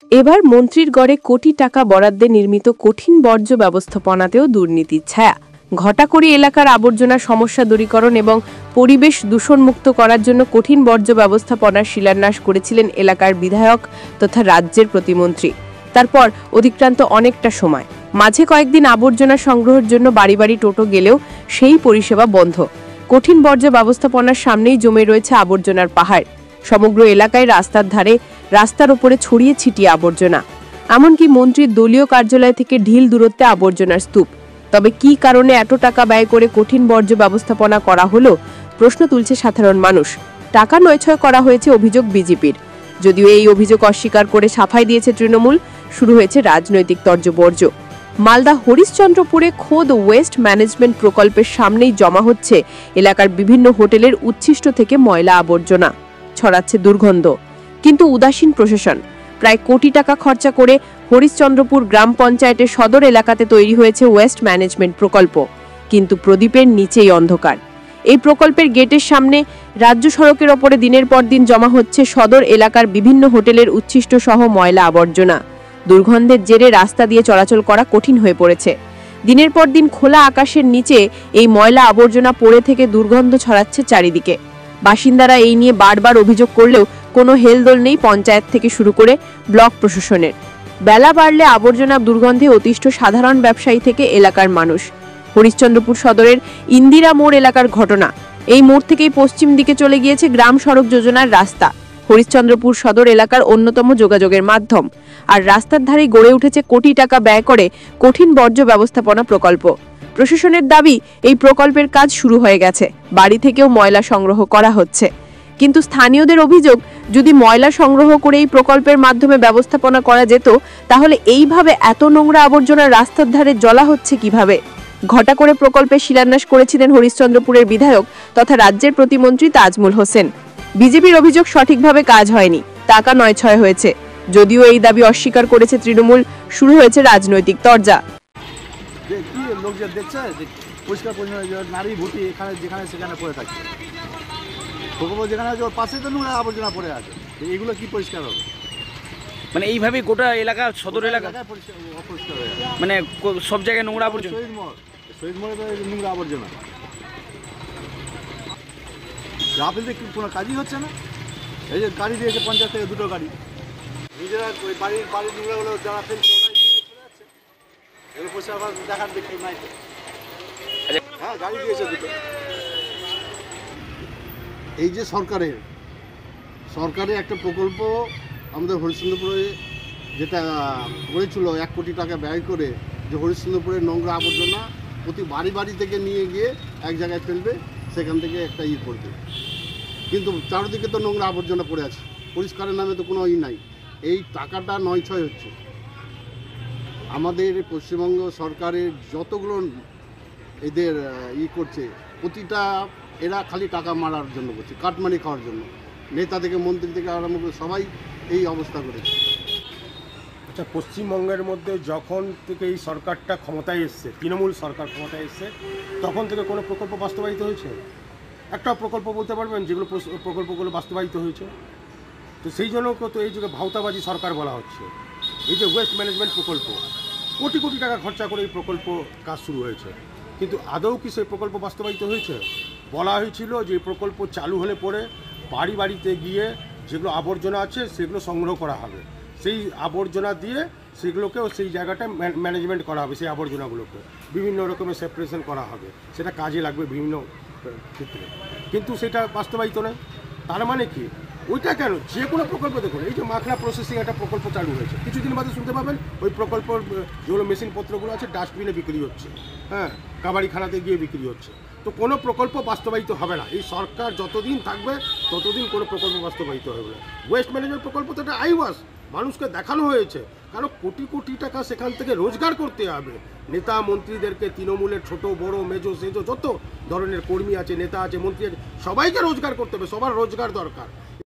এবার মন্ত্রীর গড়ে কোটি টাকা বরাদ্দে নির্মিত কঠিন বর্জ্য ব্যবস্থাপনাতেও দুর্নীতির ছায়া। ঘটাকড়ি এলাকার আবর্জনা সমস্যা দূরীকরণ এবং পরিবেশ দূষণমুক্ত করার জন্য কঠিন বর্জ্য ব্যবস্থাপনার শিলান্যাস করেছিলেন এলাকার বিধায়ক তথা রাজ্যের প্রতিমন্ত্রী। তারপর অতিক্রান্ত অনেকটা সময়, মাঝে কয়েকদিন আবর্জনা সংগ্রহের জন্য বাড়ি বাড়ি টোটো গেলেও সেই পরিষেবা বন্ধ। কঠিন বর্জ্য ব্যবস্থাপনার সামনেই জমে রয়েছে আবর্জনার পাহাড়। সমগ্র এলাকায় রাস্তার ধারে, রাস্তার ওপরে ছড়িয়ে ছিটিয়ে আবর্জনা। এমনকি মন্ত্রীর দলীয় কার্যালয় থেকে ঢিল দূরত্বে আবর্জনার স্তূপ। তবে কী কারণে এত টাকা ব্যয় করে কঠিন বর্জ্য ব্যবস্থাপনা করা হলো, প্রশ্ন তুলছে সাধারণ মানুষ। টাকা নয়ছয় করা হয়েছে অভিযোগ বিজেপির। যদিও এই অভিযোগ অস্বীকার করে সাফাই দিয়েছে তৃণমূল। শুরু হয়েছে রাজনৈতিক তর্জবর্জ্য। মালদা হরিশ্চন্দ্রপুরে খোদ ওয়েস্ট ম্যানেজমেন্ট প্রকল্পের সামনেই জমা হচ্ছে এলাকার বিভিন্ন হোটেলের উচ্ছিষ্ট থেকে ময়লা আবর্জনা। ছড়াচ্ছে দুর্গন্ধ। কিন্তু উদাসীন প্রশাসন। প্রায় কোটি টাকা খরচা করে হরিশ্চন্দ্রপুর গ্রাম পঞ্চায়েতের সদর এলাকাতে তৈরি হয়েছে ওয়েস্ট ম্যানেজমেন্ট প্রকল্প, কিন্তু প্রদীপের নিচেই অন্ধকার। এই প্রকল্পের গেটের সামনে রাজ্য সড়কের ওপরে দিনের পর দিন জমা হচ্ছে সদর এলাকার বিভিন্ন হোটেলের উচ্ছিষ্ট সহ ময়লা আবর্জনা। দুর্গন্ধের জেরে রাস্তা দিয়ে চলাচল করা কঠিন হয়ে পড়েছে। দিনের পর দিন খোলা আকাশের নিচে এই ময়লা আবর্জনা পড়ে থেকে দুর্গন্ধ ছড়াচ্ছে চারিদিকে। বাসিন্দারা এই নিয়ে বারবার অভিযোগ করলেও কোনো হেলদোল নেই পঞ্চায়েত থেকে শুরু করে ব্লক প্রশাসনের। বেলা বাড়লে আবর্জনা দুর্গন্ধে অতিষ্ঠ সাধারণ ব্যবসায়ী থেকে এলাকার মানুষ। হরিশ্চন্দ্রপুর সদরের ইন্দিরা মোড় এলাকার ঘটনা। এই মোড় থেকেই পশ্চিম দিকে চলে গিয়েছে গ্রাম সড়ক যোজনার রাস্তা, হরিশ্চন্দ্রপুর সদর এলাকার অন্যতম যোগাযোগের মাধ্যম। আর রাস্তার ধারে গড়ে উঠেছে কোটি টাকা ব্যয় করে কঠিন বর্জ্য ব্যবস্থাপনা প্রকল্প। প্রশাসনের দাবি, এই প্রকল্পের কাজ শুরু হয়ে গেছে, বাড়ি থেকেও ময়লা সংগ্রহ করা হচ্ছে। কিন্তু স্থানীয়দের অভিযোগ, যদি ময়লা সংগ্রহ করে এই প্রকল্পের মাধ্যমে ব্যবস্থাপনা করা যেত, তাহলে এইভাবে এত নোংরা আবর্জনা রাস্তার ধারে জ্বলা হচ্ছে কিভাবে? ঘটা করে প্রকল্পের শিলান্যাস করেছিলেন হরিশ্চন্দ্রপুরের বিধায়ক তথা রাজ্যের প্রতিমন্ত্রী তাজমুল হোসেন। বিজেপির অভিযোগ, সঠিকভাবে কাজ হয়নি, টাকা নয়ছয় হয়েছে। যদিও এই দাবি অস্বীকার করেছে তৃণমূল। শুরু হয়েছে রাজনৈতিক তরজা। নারী ভর্তি এখানে যেখানে সেখানে পড়ে থাকছে, যেখানে পাশে তো নোংরা আবর্জনা পড়ে আছে, এগুলো কি পরিষ্কার হবে? মানে এইভাবে গোটা এলাকা, সদর এলাকা অপরিষ্কার হয়ে যাবে। মানে সব জায়গায় নোংরা আবর্জনা। শহীদ মোড়ে নোংরা আবর্জনা, যা ফেলতে কোনো কাজই হচ্ছে না। এই যে গাড়ি দিয়েছে পঞ্চায়েত থেকে, দুটো গাড়ি, নিজেরা ওই বাড়ির নোংরাগুলো যারা ফেলছে ওরা নিয়ে চলে যাচ্ছে। এগুলো পয়সা আবার দেখার দেখি নাই তো। হ্যাঁ, গাড়ি দিয়েছে দুটো। এই যে সরকারের একটা প্রকল্প আমাদের হরিশ্চন্দ্রপুরে যেটা করেছিল 1 কোটি টাকা ব্যয় করে, যে হরিশ্চন্দ্রপুরের নোংরা আবর্জনা প্রতি বাড়ি বাড়ি থেকে নিয়ে গিয়ে এক জায়গায় ফেলবে, সেখান থেকে একটা করবে। কিন্তু চারদিকে তো নোংরা আবর্জনা পড়ে আছে, পরিষ্কারের নামে তো কোনো নাই। এই টাকাটা নয়ছয় হচ্ছে। আমাদের পশ্চিমবঙ্গ সরকারের যতগুলো এদের করছে, প্রতিটা এরা খালি টাকা মারার জন্য করছে, কাটমানি খাওয়ার জন্য। নেতা থেকে মন্ত্রী থেকে আরম্ভ করে সবাই এই অবস্থা করেছে। আচ্ছা, পশ্চিমবঙ্গের মধ্যে যখন থেকে এই সরকারটা ক্ষমতায় এসছে, তৃণমূল সরকার ক্ষমতায় এসছে, তখন থেকে কোনো প্রকল্প বাস্তবায়িত হয়েছে? একটা প্রকল্প বলতে পারবেন যেগুলো প্রকল্পগুলো বাস্তবায়িত হয়েছে? তো সেই জন্য তো এই যুগে ভাওতাবাজি সরকার বলা হচ্ছে। এই যে ওয়েস্ট ম্যানেজমেন্ট প্রকল্প, কোটি কোটি টাকা খরচা করে এই প্রকল্প কাজ শুরু হয়েছে, কিন্তু আদৌ কি সেই প্রকল্প বাস্তবায়িত হয়েছে? বলা হয়েছিল যে এই প্রকল্প চালু হলে পরে বাড়ি বাড়িতে গিয়ে যেগুলো আবর্জনা আছে সেগুলো সংগ্রহ করা হবে, সেই আবর্জনা দিয়ে সেগুলোকেও সেই জায়গাটা ম্যানেজমেন্ট করা হবে, সেই আবর্জনাগুলোকে বিভিন্ন রকমের সেপারেশন করা হবে, সেটা কাজে লাগবে বিভিন্ন ক্ষেত্রে। কিন্তু সেটা বাস্তবায়িত নয়। তার মানে কি, ওইটা কেন? যে কোনো প্রকল্প দেখুন, এই যে মাখনা প্রসেসিং একটা প্রকল্প চালু হয়েছে, কিছুদিন বাদে শুনতে পাবেন ওই প্রকল্পর যেগুলো মেশিনপত্রগুলো আছে ডাস্টবিনে বিক্রি হচ্ছে, হ্যাঁ, কাবাড়িখানাতে গিয়ে বিক্রি হচ্ছে। তো কোনো প্রকল্প বাস্তবায়িত হবে না। এই সরকার যতদিন থাকবে ততদিন কোনো প্রকল্প বাস্তবায়িত হবে না। ওয়েস্ট ম্যানেজমেন্ট প্রকল্প তো একটা আইওয়াস, মানুষকে দেখানো হয়েছে, কারণ কোটি কোটি টাকা সেখান থেকে রোজগার করতে হবে। নেতা মন্ত্রীদেরকে, তৃণমূলের ছোট বড় মেজো সেজো যত ধরনের কর্মী আছে, নেতা আছে, মন্ত্রী আছে, সবাইকে রোজগার করতে হবে, সবার রোজগার দরকার।